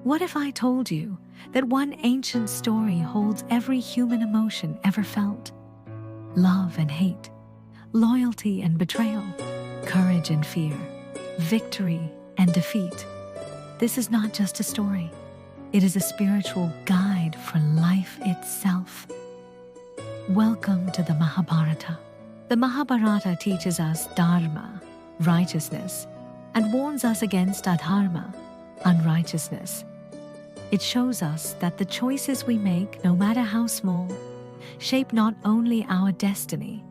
What if I told you that one ancient story holds every human emotion ever felt? Love and hate, loyalty and betrayal, courage and fear, victory and defeat. This is not just a story. It is a spiritual guide for life itself. Welcome to the Mahabharata. The Mahabharata teaches us dharma, righteousness, and warns us against adharma, unrighteousness. It shows us that the choices we make, no matter how small, shape not only our destiny,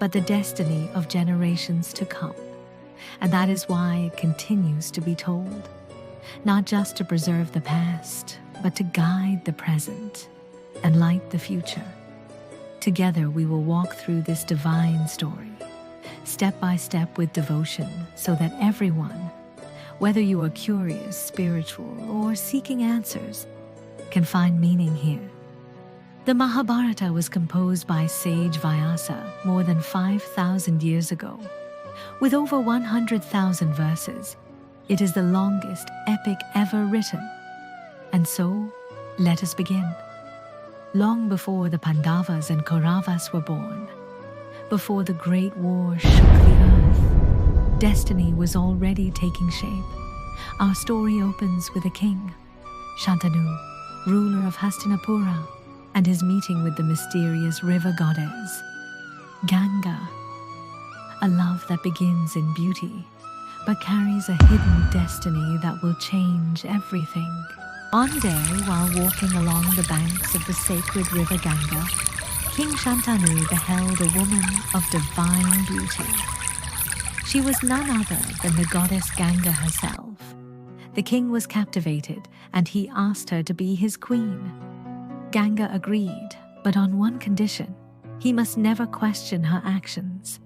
but the destiny of generations to come. And that is why it continues to be told, not just to preserve the past, but to guide the present and light the future. Together we will walk through this divine story, step by step with devotion, so that everyone, whether you are curious, spiritual, or seeking answers, can find meaning here. The Mahabharata was composed by sage Vyasa more than 5,000 years ago. With over 100,000 verses, it is the longest epic ever written. And so, let us begin. Long before the Pandavas and Kauravas were born, before the Great War shook the earth, destiny was already taking shape. Our story opens with a king, Shantanu, ruler of Hastinapura, and his meeting with the mysterious river goddess, Ganga. A love that begins in beauty, but carries a hidden destiny that will change everything. One day, while walking along the banks of the sacred river Ganga, King Shantanu beheld a woman of divine beauty. She was none other than the goddess Ganga herself. The king was captivated, and he asked her to be his queen. Ganga agreed, but on one condition: he must never question her actions.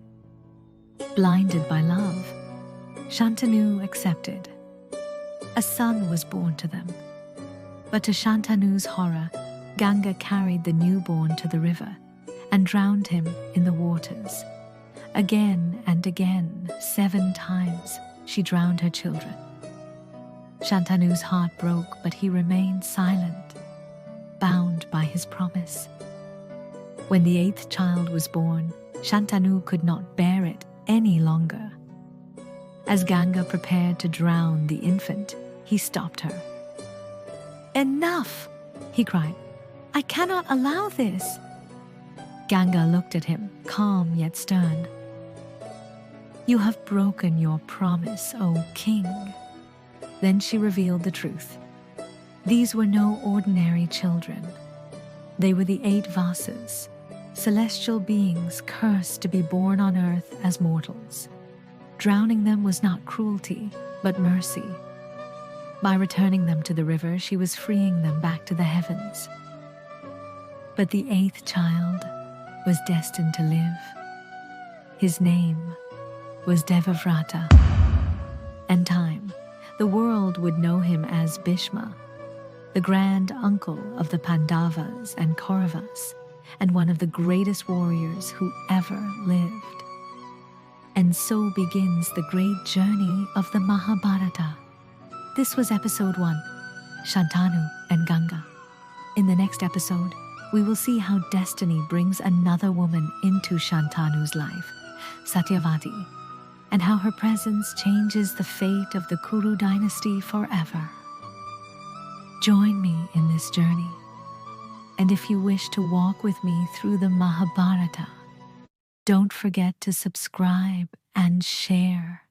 Blinded by love, Shantanu accepted. A son was born to them. But to Shantanu's horror, Ganga carried the newborn to the river and drowned him in the waters. Again and again, 7 times, she drowned her children. Shantanu's heart broke, but he remained silent, bound by his promise. When the 8th child was born, Shantanu could not bear it any longer. As Ganga prepared to drown the infant, he stopped her. "Enough!" he cried. "I cannot allow this." Ganga looked at him, calm yet stern. "You have broken your promise, O king." Then she revealed the truth. These were no ordinary children. They were the 8 Vasas, celestial beings cursed to be born on earth as mortals. Drowning them was not cruelty, but mercy. By returning them to the river, she was freeing them back to the heavens. But the 8th child was destined to live. His name was Devavrata. In time, the world would know him as Bhishma, the grand uncle of the Pandavas and Kauravas, and one of the greatest warriors who ever lived. And so begins the great journey of the Mahabharata. This was episode 1, Shantanu and Ganga. In the next episode, we will see how destiny brings another woman into Shantanu's life, Satyavati, and how her presence changes the fate of the Kuru dynasty forever. Join me in this journey, and if you wish to walk with me through the Mahabharata, don't forget to subscribe and share.